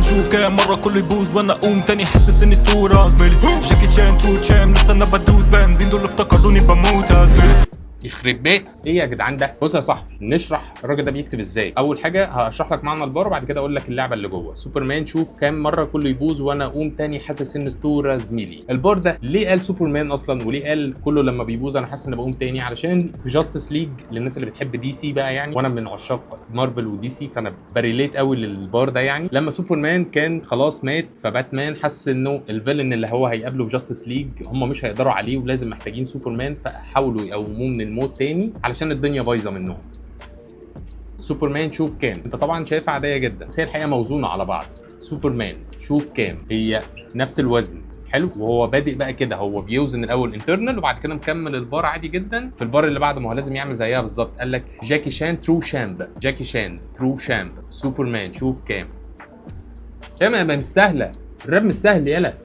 سوبرمان شوف كام مرة كله يبوظ وانا اقوم تاني حاسس اني اسطورة زميلي. جاكي شان ترو تشام لسه انا بدوس بنزين دول افتكروني بموت يا زميلي. يخرب بيت ايه يا جدعان ده. بص يا صاحبي نشرح الراجل ده بيكتب ازاي. اول حاجه هشرح لك معنى البار وبعد كده اقول لك اللعبه اللي جوه. سوبرمان شوف كام مره كله يبوظ وانا اقوم تاني حاسس ان اسطوره زميلي. البار ده ليه قال سوبرمان اصلا وليه قال كله لما بيبوظ انا حاسس ان بقوم تاني؟ علشان في جاستس ليج للناس اللي بتحب دي سي بقى يعني، وانا من عشاق مارفل ودي سي فانا بريليت قوي للبار ده يعني. لما سوبرمان كان خلاص مات فباتمان حس انه الفيلن اللي هو هيقابله في جاستس ليج هم مش هيقدروا عليه ولازم محتاجين سوبرمان، فحاولوا يقوموه من الموت تاني علشان الدنيا بايظه منهم. سوبرمان شوف كام انت طبعا شايفها عاديه جدا بس هي الحقيقه موزونه على بعض. سوبرمان شوف كام هي نفس الوزن حلو، وهو بادئ بقى كده هو بيوزن الاول انترنال وبعد كده مكمل البار عادي جدا. في البار اللي بعده ما هو لازم يعمل زيها بالظبط. قال لك جاكي شان ترو شامب، جاكي شان ترو شامب سوبرمان شوف كام. يا ما مش سهله، الراب مش سهل يالا.